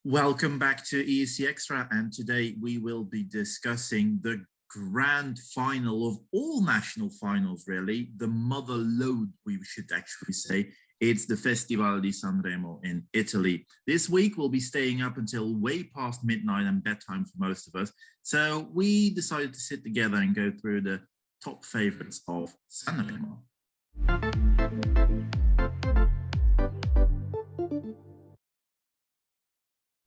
Welcome back to ESCXTRA, and today we will be discussing the grand final of all national finals, really, the mother lode, we should actually say. It's the Festival di Sanremo in Italy. This week we'll be staying up until way past midnight and bedtime for most of us, so we decided to sit together and go through the top favorites of Sanremo.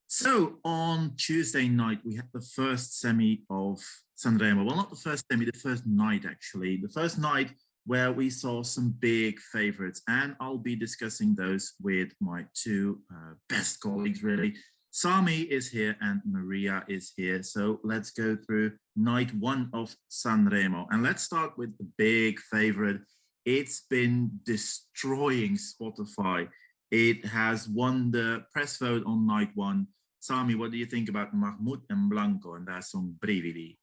So on Tuesday night, we had the first semi of Sanremo. Well, not the first semi, the first night, actually. The first night where we saw some big favorites, and I'll be discussing those with my two best colleagues, really. Sami is here and Maria is here. So let's go through night one of Sanremo. And let's start with the big favorite. It's been destroying Spotify. It has won the press vote on night one. Sami, what do you think about Mahmoud and Blanco and their song Brividi?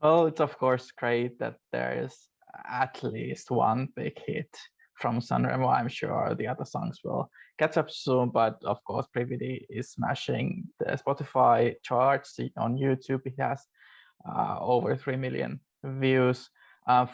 Well, it's of course great that there is at least one big hit from Sanremo. I'm sure the other songs will catch up soon, but of course Brividi is smashing the Spotify charts. On YouTube it has over 3 million views.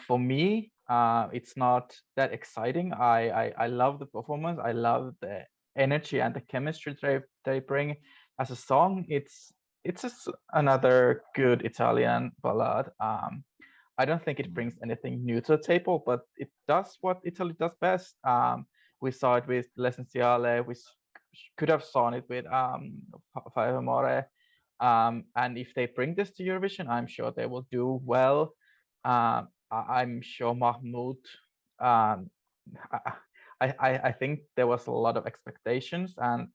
For me, it's not that exciting. I love the performance. I love the energy and the chemistry they bring as a song. It's just another good Italian ballad. I don't think it brings anything new to the table, but it does what Italy does best. We saw it with L'Essenziale. We could have seen it with Fai Amore. And if they bring this to Eurovision, I'm sure they will do well. I'm sure Mahmoud. I think there was a lot of expectations, and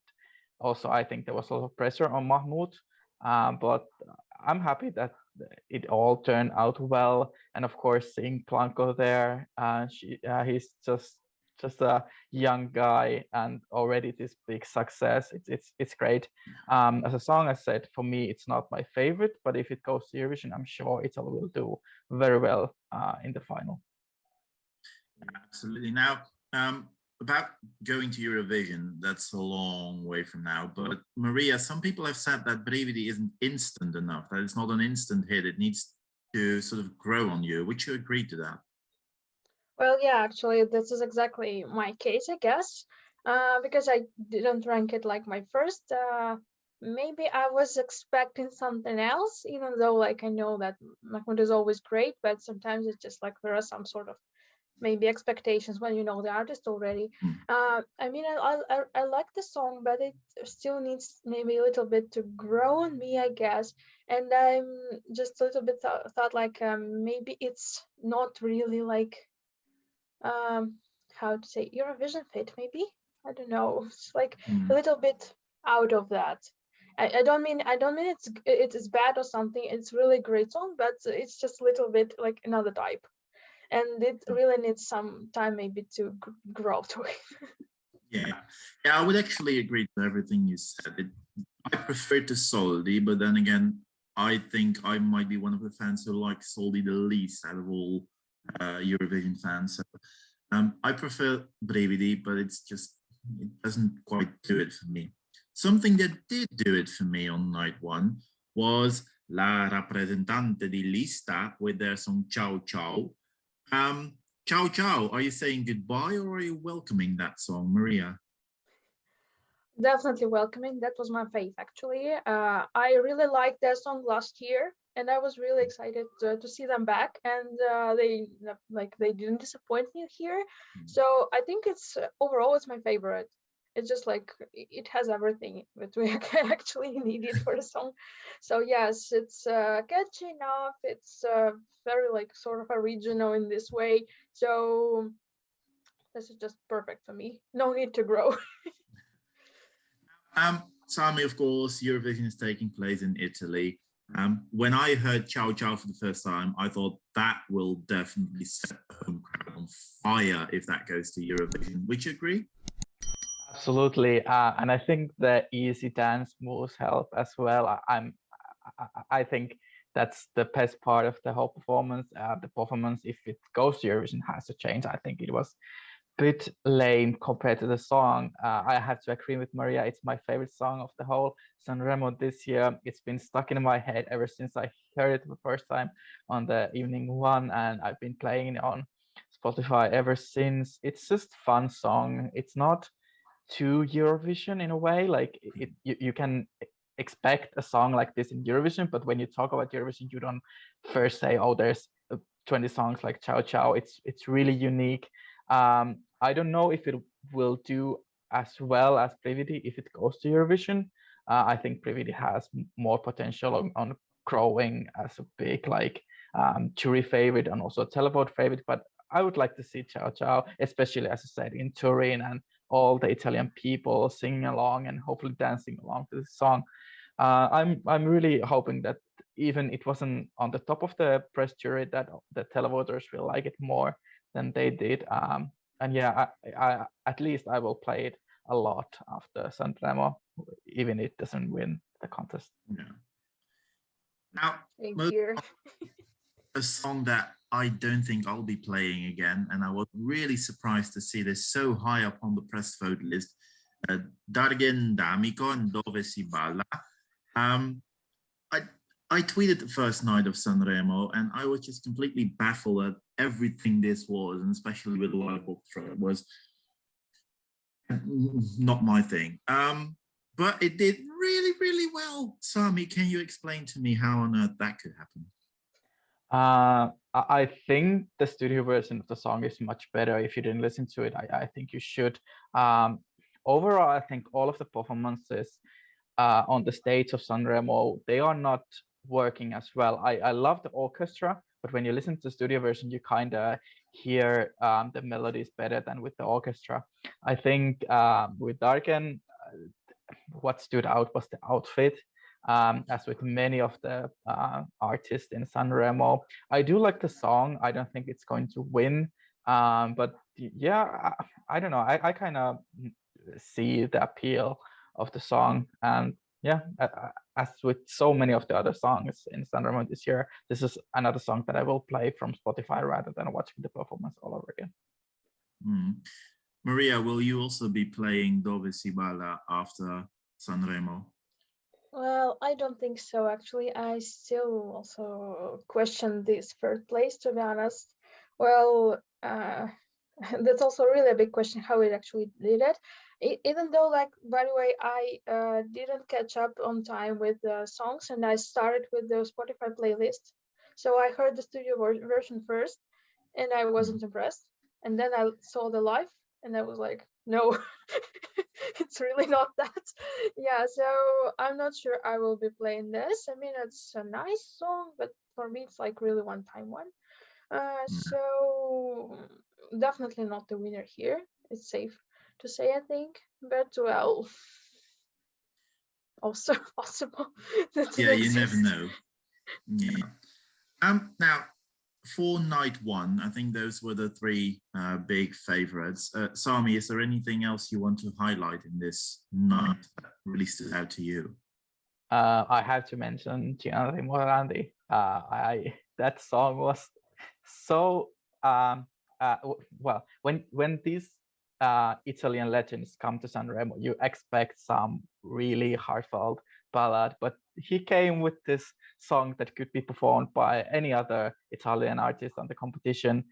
also I think there was a lot of pressure on Mahmoud. But I'm happy that it all turned out well. And of course, seeing Blanco there, he's just a young guy and already this big success. It's great. As a song, I said, for me it's not my favorite, but if it goes to Eurovision, I'm sure Italy will do very well in the final. Absolutely. Now, about going to Eurovision, that's a long way from now. But Maria, some people have said that Brividi isn't instant enough, that it's not an instant hit. It needs to sort of grow on you. Would you agree to that? Well, yeah, actually, this is exactly my case, I guess, because I didn't rank it like my first. Maybe I was expecting something else, even though, like, I know that Mahmoud is always great, but sometimes it's just like there are some sort of maybe expectations when you know the artist already. I mean, I like the song, but it still needs maybe a little bit to grow on me, I guess. And I'm just a little bit thought like maybe it's not really like how to say Eurovision fit, maybe. I don't know. It's like a little bit out of that. I don't mean it is bad or something. It's really great song, but it's just a little bit like another type, and it really needs some time maybe to grow to it. Yeah, I would actually agree to everything you said. I prefer to Soldi, but then again, I think I might be one of the fans who like Soldi the least out of all Eurovision fans. So, I prefer Brividi, but it doesn't quite do it for me. Something that did do it for me on night one was La Rappresentante di Lista with their song Ciao Ciao. Ciao Ciao, are you saying goodbye or are you welcoming that song, Maria? Definitely welcoming. That was my fave, actually. I really liked their song last year, and I was really excited to see them back. And they didn't disappoint me here. So I think it's overall it's my favorite. It's just like it has everything that we actually needed for the song. So yes, it's catchy enough. It's very like sort of original in this way. So this is just perfect for me. No need to grow. Sami, of course, Eurovision is taking place in Italy. When I heard Ciao Ciao for the first time, I thought that will definitely set the home crowd on fire if that goes to Eurovision. Would you agree? Absolutely, and I think the easy dance moves help as well. I think that's the best part of the whole performance. The performance, if it goes to Eurovision, has to change. I think it was bit lame compared to the song. I have to agree with Maria. It's my favorite song of the whole Sanremo this year. It's been stuck in my head ever since I heard it the first time on the evening one, and I've been playing it on Spotify ever since. It's just fun song. It's not too Eurovision in a way. Like you can expect a song like this in Eurovision, but when you talk about Eurovision, you don't first say, "Oh, there's 20 songs like Ciao Ciao." It's really unique. I don't know if it will do as well as Privity if it goes to Eurovision. I think Privity has more potential on growing as a big like jury favorite and also a televote favorite. But I would like to see Ciao Ciao, especially as I said in Turin, and all the Italian people singing along and hopefully dancing along to this song. I'm really hoping that even it wasn't on the top of the press jury, that the televoters will like it more than they did. And yeah, I at least I will play it a lot after Sanremo, even if it doesn't win the contest. Yeah. Now, Thank you. a song that I don't think I'll be playing again, and I was really surprised to see this so high up on the press vote list. Dargen D'Amico and Dove Si Balla. I tweeted the first night of Sanremo, and I was just completely baffled at everything this was, and especially with the live orchestra. It was not my thing. But it did really, really well. Sami, can you explain to me how on earth that could happen? I think the studio version of the song is much better. If you didn't listen to it, I think you should. Overall, I think all of the performances on the stage of Sanremo, they are not working as well. I love the orchestra, but when you listen to the studio version, you kind of hear the melodies better than with the orchestra. I think with Darken, what stood out was the outfit. As with many of the artists in Sanremo, I do like the song. I don't think it's going to win, but yeah, I don't know. I kind of see the appeal of the song, and yeah, as with so many of the other songs in Sanremo this year, this is another song that I will play from Spotify rather than watching the performance all over again. Maria, will you also be playing Dove Si Balla after Sanremo? Well, I don't think so, actually. I still also question this third place, to be honest. Well, that's also really a big question how it actually did it. Even though, like, by the way, I didn't catch up on time with the songs, and I started with the Spotify playlist. So I heard the studio version first, and I wasn't impressed. And then I saw the live, and I was like, no, it's really not that. Yeah, so I'm not sure I will be playing this. I mean, it's a nice song, but for me, it's like really one-time one. So definitely not the winner here. It's safe to say, I think. But well, also possible. Yeah, you never know. Yeah. Now, for night one, I think those were the three big favorites. Sami, is there anything else you want to highlight in this night that really stood out to you? I have to mention Gianni Morandi. That song was so well. When these Italian legends come to Sanremo, you expect some really heartfelt ballad, but he came with this song that could be performed by any other Italian artist on the competition.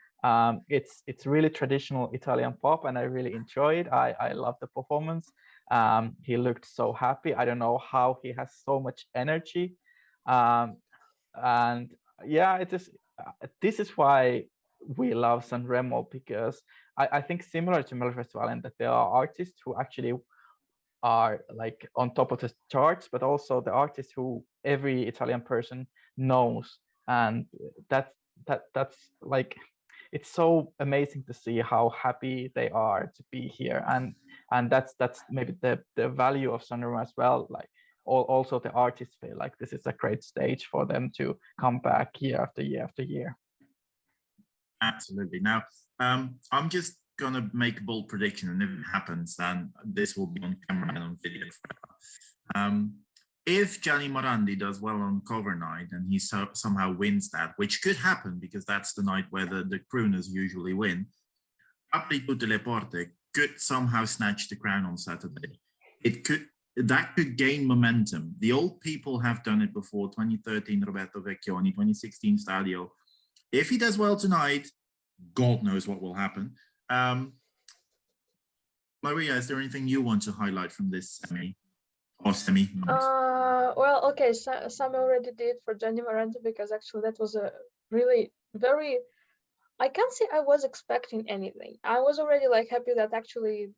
It's really traditional Italian pop, and I really enjoy it. I love the performance. He looked so happy. I don't know how he has so much energy, and yeah, it is. This is why we love Sanremo, because I think similar to Melody Festival, and that there are artists who actually are like on top of the charts, but also the artists who every Italian person knows, and that's like, it's so amazing to see how happy they are to be here, and that's maybe the value of Sanremo as well. Like also the artists feel like this is a great stage for them to come back year after year after year. Absolutely. Now, I'm just going to make a bold prediction, and if it happens, then this will be on camera and on video forever. If Gianni Morandi does well on cover night and he somehow wins that, which could happen because that's the night where the crooners usually win, Apri tutte le porte could somehow snatch the crown on Saturday. That could gain momentum. The old people have done it before, 2013 Roberto Vecchioni, 2016 Stadio. If he does well tonight, God knows what will happen. Maria, is there anything you want to highlight from this semi? Or semi? Well, okay, Sam already did for Gianni Morandi, because actually that was a really very, I can't say I was expecting anything. I was already like happy that actually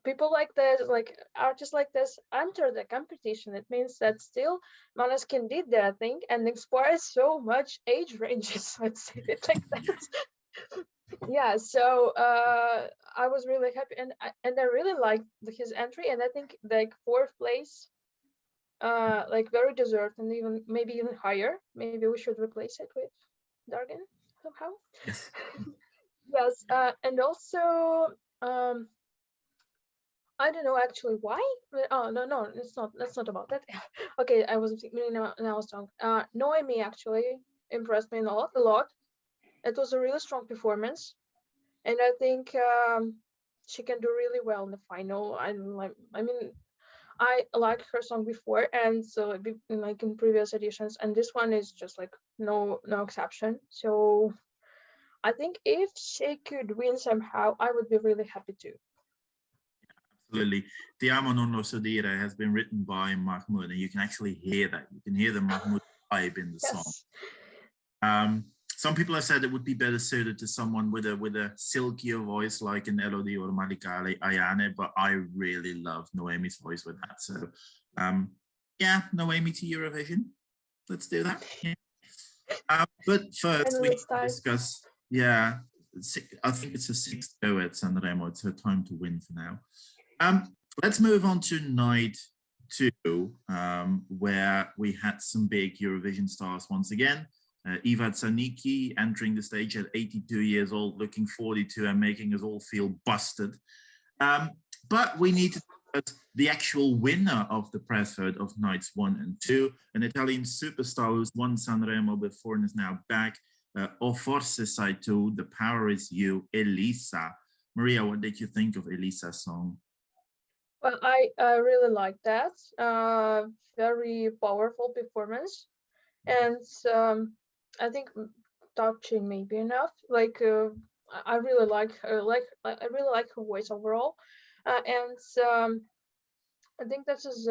people like this, like artists like this, enter the competition. It means that still Måneskin did their thing and inspired so much age ranges, let's say it like that. Yeah, so I was really happy, and I really liked his entry, and I think like fourth place, like very deserved, and even maybe even higher. Maybe we should replace it with Dargan somehow. Yes. Yes, and also I don't know actually why. Oh no, it's not. That's not about that. Okay, I was thinking now I was wrong. Noemi actually impressed me a lot. It was a really strong performance, and I think she can do really well in the final. I mean, I liked her song before, and so like in previous editions, and this one is just like no exception. So I think if she could win somehow, I would be really happy too. Absolutely. Ti amo non lo so dire has been written by Mahmoud, and you can actually hear that. You can hear the Mahmoud vibe in the song. Some people have said it would be better suited to someone with a silkier voice like an Elodie or Malika Ayane, but I really love Noemi's voice with that. So yeah, Noemi to Eurovision. Let's do that. Yeah. But first we discuss, yeah, I think it's a 6th go at Sanremo. It's her time to win for now. Let's move on to night 2, where we had some big Eurovision stars once again. Iva Zanicki entering the stage at 82 years old, looking 42 and making us all feel busted. But we need to talk about the actual winner of the press vote of nights 1 and 2, an Italian superstar who's won Sanremo before and is now back. O forse sai tu, The Power Is You, Elisa. Maria, what did you think of Elisa's song? Well, I really like that. Very powerful performance, and I think touching maybe enough. Like I really like her. I really like her voice overall, and I think this is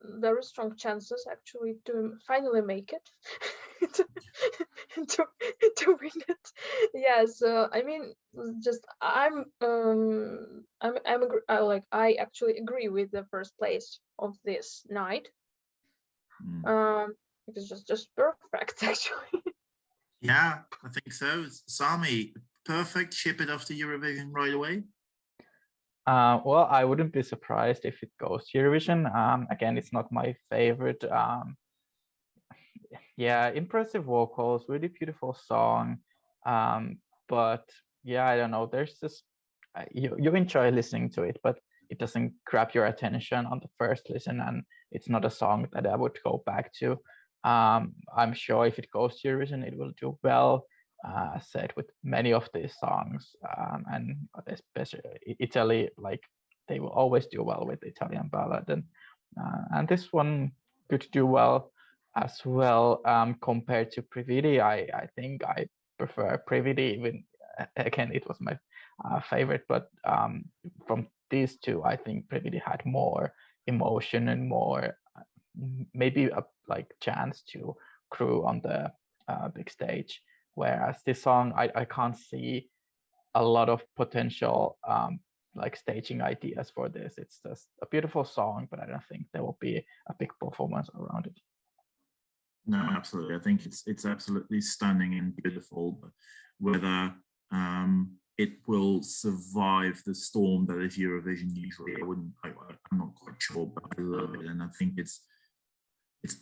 very strong chances actually to finally make it to win it. Yes, I mean, just I actually agree with the first place of this night. Because just perfect actually. Yeah, I think so. Sami, perfect, ship it off to Eurovision right away. Well, I wouldn't be surprised if it goes to Eurovision. Again, it's not my favorite. Yeah, impressive vocals, really beautiful song. But yeah, I don't know. There's this, you enjoy listening to it, but it doesn't grab your attention on the first listen, and it's not a song that I would go back to. I'm sure if it goes to Eurovision, it will do well. Said with many of these songs, and especially Italy, like they will always do well with Italian ballad, and this one could do well as well. Compared to Previdi, I think I prefer Previdi. Even again, it was my favorite, but from these two, I think Previdi had more emotion and more maybe a like chance to crew on the big stage. Whereas this song, I can't see a lot of potential like staging ideas for this. It's just a beautiful song, but I don't think there will be a big performance around it. No, absolutely. I think it's absolutely stunning and beautiful. But whether it will survive the storm that is Eurovision usually, I'm not quite sure, but I love it, and I think it's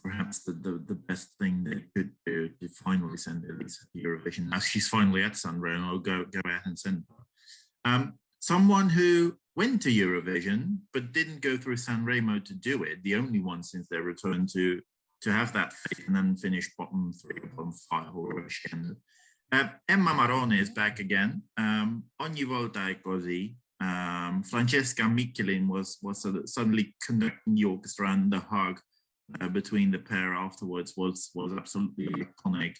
perhaps the best thing they could do to finally send Elisa to Eurovision. Now she's finally at Sanremo, go ahead and send her. Someone who went to Eurovision but didn't go through Sanremo to do it, the only one since their return to have that fate and then finish bottom 3 or bottom 5 or wherever she ended. Emma Marrone is back again. Ogni volta è così. Francesca Michelin was suddenly conducting the orchestra, and the hug between the pair afterwards was absolutely iconic.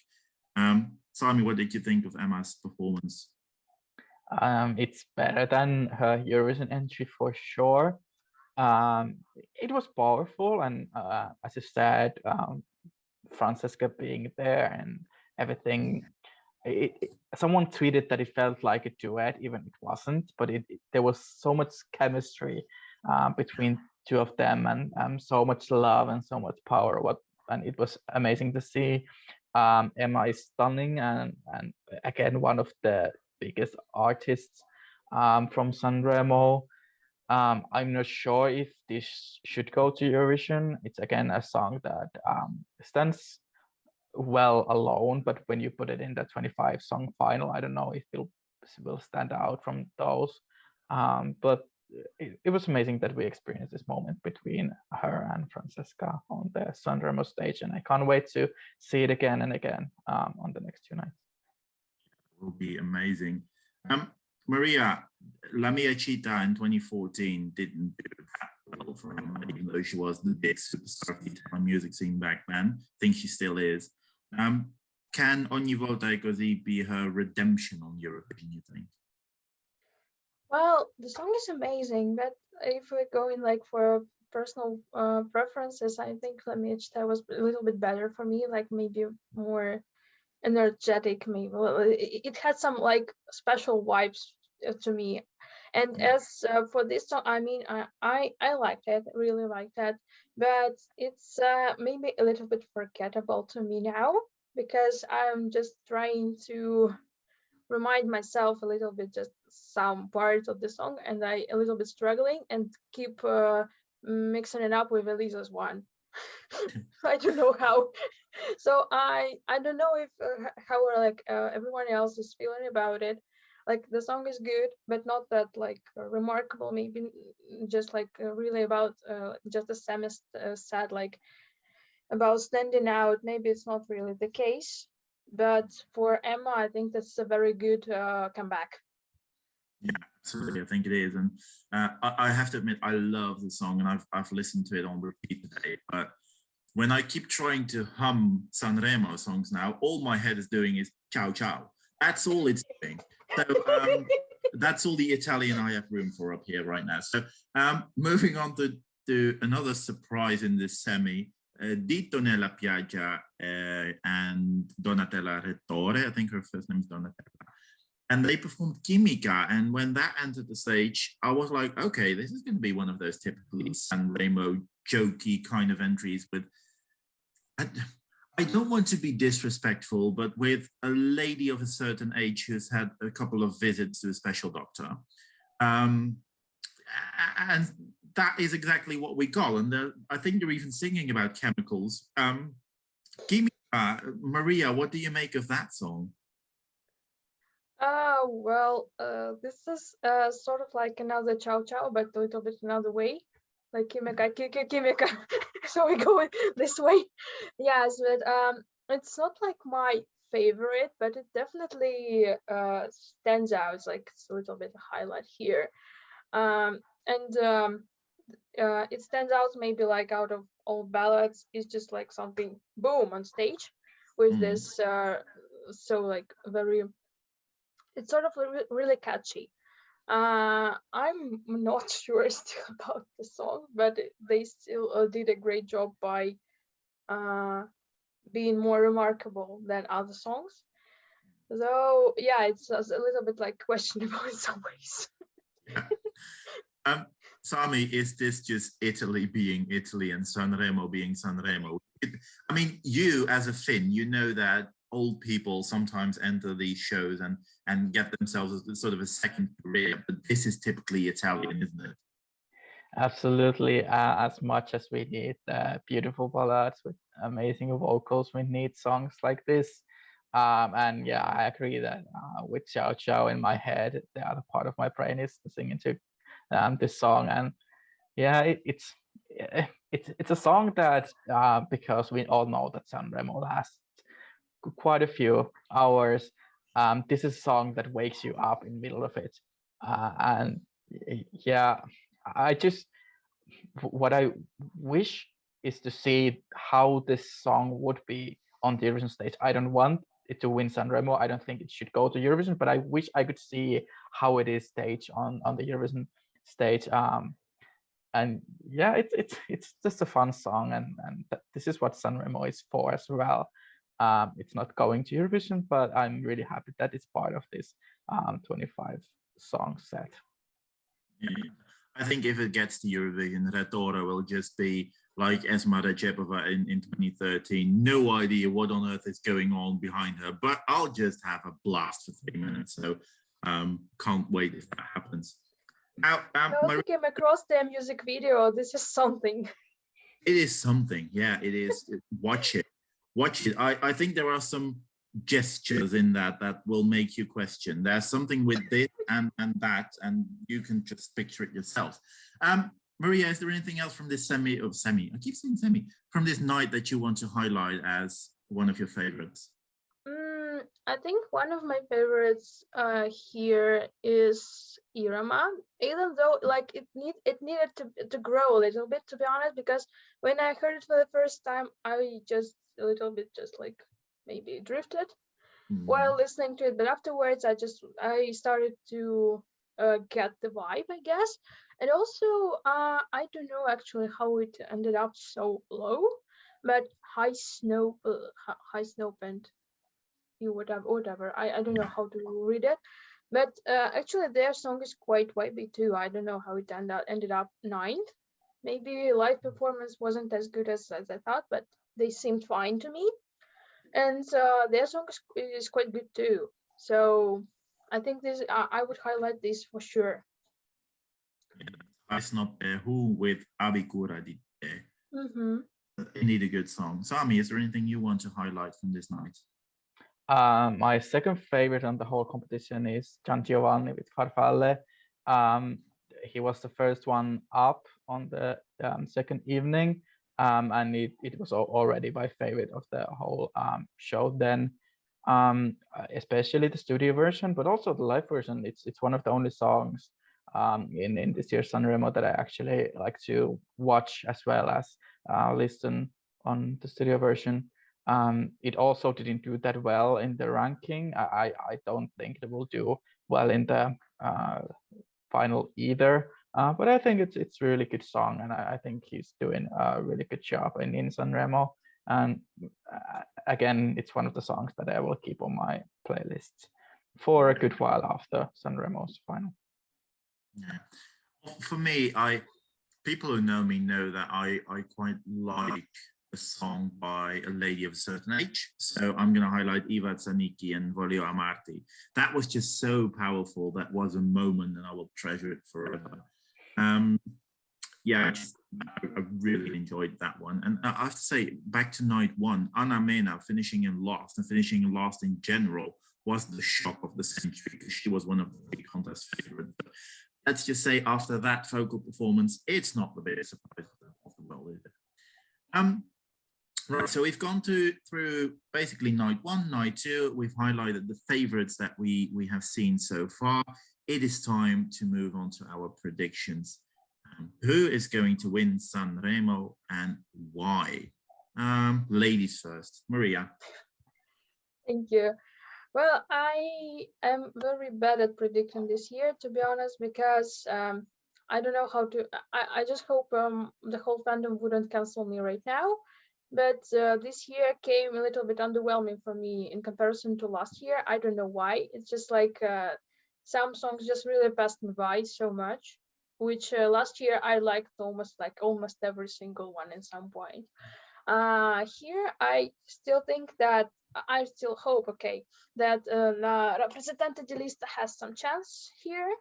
Sami, what did you think of Emma's performance? It's better than her Eurovision entry for sure. It was powerful, and as you said, Francesca being there and everything. Someone tweeted that it felt like a duet, even it wasn't, but there was so much chemistry between two of them, and so much love and so much power. And it was amazing to see. Emma is stunning, and again, one of the biggest artists from Sanremo. I'm not sure if this should go to Eurovision. It's again a song that stands well alone, but when you put it in the 25 song final, I don't know if it will stand out from those. But it was amazing that we experienced this moment between her and Francesca on the Sanremo stage, and I can't wait to see it again and again on the next 2 nights. It will be amazing. Maria, La Mia Città in 2014 didn't do that well for Emma, even though she was the big superstar of the Italian music scene back then. I think she still is. Can Ogni volta è così be her redemption on Eurovision, you think? Well, the song is amazing, but if we're going like for personal preferences, I think La Mia Città was a little bit better for me, like maybe more energetic, maybe. Well, it had some like special vibes to me. And as for this song, I mean, I liked it, really liked it, but it's maybe a little bit forgettable to me now, because I'm just trying to remind myself a little bit just some parts of the song, and I a little bit struggling and keep mixing it up with Elisa's one. I don't know how. So I don't know if how like everyone else is feeling about it. Like the song is good, but not that like remarkable. Maybe just like really about just a semester said like about standing out. Maybe it's not really the case. But for Emma, I think that's a very good comeback. Yeah, absolutely. I think it is. And I have to admit, I love the song, and I've listened to it on repeat today. But when I keep trying to hum Sanremo songs now, all my head is doing is ciao ciao. That's all it's doing. So that's all the Italian I have room for up here right now. So moving on to another surprise in this semi, Dito nella piaggia and Donatella Rettore. I think her first name is Donatella. And they performed Chimica. And when that entered the stage, I was like, okay, this is going to be one of those typically Sanremo jokey kind of entries with, I don't want to be disrespectful, but with a lady of a certain age who's had a couple of visits to a special doctor. And that is exactly what we got. And I think they're even singing about chemicals. Maria, what do you make of that song? Well, this is sort of like another Ciao Ciao, but a little bit another way. Like Chimica. So we go this way. Yes, but it's not like my favorite, but it definitely stands out. It's like it's a little bit a highlight here. It stands out maybe like out of all ballads, it's just like something boom on stage with this so like very, it's sort of really catchy. I'm not sure still about the song, but they still did a great job by being more remarkable than other songs. So yeah, it's a little bit like questionable in some ways. Sami, is this just Italy being Italy and Sanremo being Sanremo? I mean, you as a Finn, you know that old people sometimes enter these shows and get themselves sort of a second career, but this is typically Italian, isn't it? Absolutely. As much as we need beautiful ballads with amazing vocals, we need songs like this. And yeah, I agree that with Ciao Ciao in my head, the other part of my brain is singing to this song. And yeah, it's a song that because we all know that Sanremo lasts quite a few hours, this is a song that wakes you up in the middle of it. And yeah, I just, what I wish is to see how this song would be on the Eurovision stage. I don't want it to win Sanremo. I don't think it should go to Eurovision, but I wish I could see how it is staged on the Eurovision stage. And yeah, it's just a fun song, and this is what Sanremo is for as well. It's not going to Eurovision, but I'm really happy that it's part of this 25 song set. Yeah. I think if it gets to Eurovision, Retora will just be like Esma Recepova in 2013. No idea what on earth is going on behind her, but I'll just have a blast for 3 minutes. So can't wait if that happens. Now, I also came across their music video. This is something. It is something. Yeah, it is. Watch it. Watch it. I think there are some gestures in that will make you question. There's something with this and that, and you can just picture it yourself. Maria, is there anything else from this semi? I keep saying semi. From this night that you want to highlight as one of your favorites? I think one of my favorites here is Irama, even though like it needed to grow a little bit, to be honest, because when I heard it for the first time, I just a little bit just like maybe drifted while listening to it, but afterwards I started to get the vibe, I guess. And also I don't know actually how it ended up so low, but high snow and whatever. I don't know how to read it, but actually their song is quite wavy too. I don't know how it ended up 9th. Maybe live performance wasn't as good as I thought, but they seemed fine to me. And their song is quite good too. So I think this I would highlight this for sure. Who with Abikura Ditte. Indeed a good song. Sami, is there anything you want to highlight from this night? My second favorite on the whole competition is Gian Giovanni with Farfalle. He was the first one up on the second evening, and it was already my favorite of the whole show then, especially the studio version, but also the live version. It's one of the only songs in this year's Sanremo that I actually like to watch as well as listen on the studio version. It also didn't do that well in the ranking. I don't think it will do well in the final either. But I think it's a really good song, and I think he's doing a really good job in Sanremo. And again, it's one of the songs that I will keep on my playlist for a good while after Sanremo's final. Yeah. For me, people who know me know that I quite like a song by a lady of a certain age. So I'm going to highlight Iva Zanicki and Voglio Amarti. That was just so powerful. That was a moment, and I will treasure it forever. Yeah, I really enjoyed that one. And I have to say, back to night one, Anna Mena finishing in last and finishing in last in general was the shock of the century, because she was one of the big contest favorites. But let's just say after that vocal performance, it's not the biggest surprise of the world, is it? Right, so we've gone through basically night one, night two. We've highlighted the favorites that we have seen so far. It is time to move on to our predictions. Who is going to win Sanremo and why? Ladies first, Maria. Thank you. Well, I am very bad at predicting this year, to be honest, because I don't know how to. I just hope the whole fandom wouldn't cancel me right now. But this year came a little bit underwhelming for me in comparison to last year. I don't know why. It's just like some songs just really passed me by so much, which last year I liked almost every single one at some point. Here I still think that I still hope, that La Rappresentante di Lista has some chance here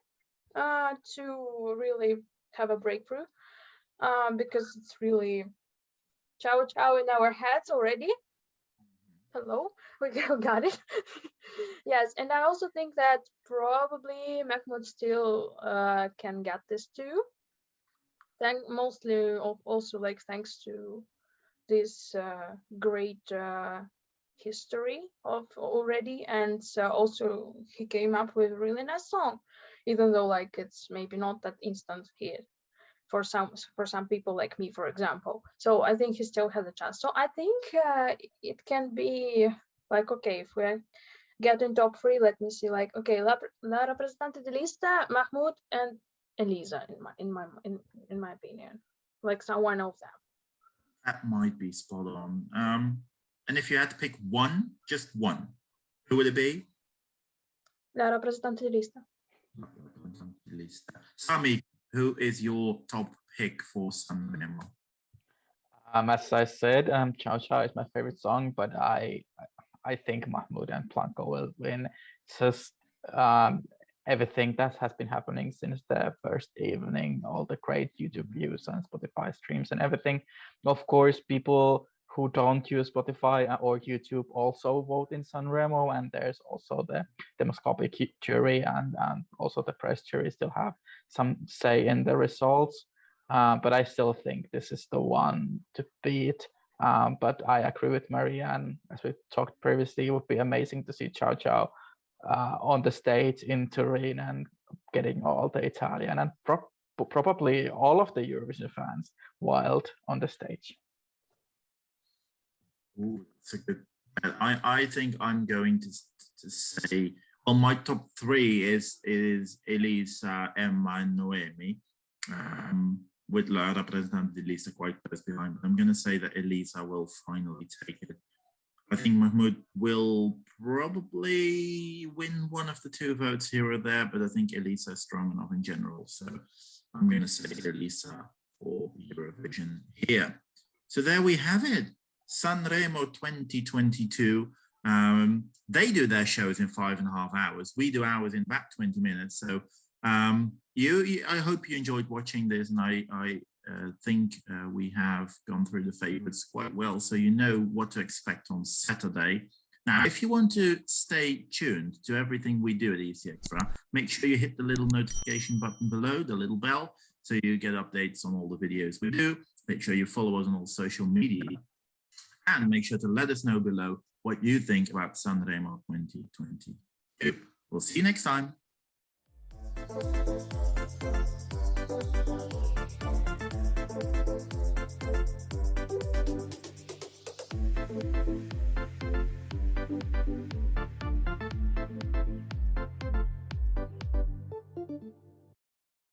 to really have a breakthrough, because it's really ciao ciao in our heads already. Hello, we got it. Yes, and I also think that probably Mahmoud still can get this too. Mostly also like thanks to this great history of already, and also he came up with a really nice song, even though like it's maybe not that instant hit for some people like me, for example. So I think he still has a chance. So I think it can be like, okay, if we get in top 3, let me see, like, okay, la representante de lista, Mahmoud and Elisa, in my opinion, like one of them. That might be spot on. And if you had to pick one, just one, who would it be? La representante de lista. Sami, who is your top pick for Sanremo? As I said, Ciao Ciao is my favorite song, but I think Mahmoud and Blanco will win. It's just everything that has been happening since the first evening, all the great YouTube views and Spotify streams and everything. Of course, people who don't use Spotify or YouTube also vote in Sanremo, and there's also the demoscopic jury and also the press jury still have some say in the results. But I still think this is the one to beat. But I agree with Marianne, as we talked previously, it would be amazing to see Ciao Ciao on the stage in Turin and getting all the Italian and probably all of the Eurovision fans wild on the stage. Ooh, it's a good. I think I'm going to say, well, my top 3 is Elisa, Emma, and Noemi, with La Representante de Lista quite close behind. But I'm going to say that Elisa will finally take it. I think Mahmoud will probably win one of the 2 votes here or there, but I think Elisa is strong enough in general. So I'm going to say Elisa for Eurovision here. So there we have it. Sanremo 2022. They do their shows in 5.5 hours. We do ours in about 20 minutes. So I hope you enjoyed watching this, and I think we have gone through the favorites quite well, so you know what to expect on Saturday. Now, if you want to stay tuned to everything we do at ESCXTRA, make sure you hit the little notification button below, the little bell, so you get updates on all the videos we do. Make sure you follow us on all social media, and make sure to let us know below what you think about Sanremo 2022. We'll see you next time.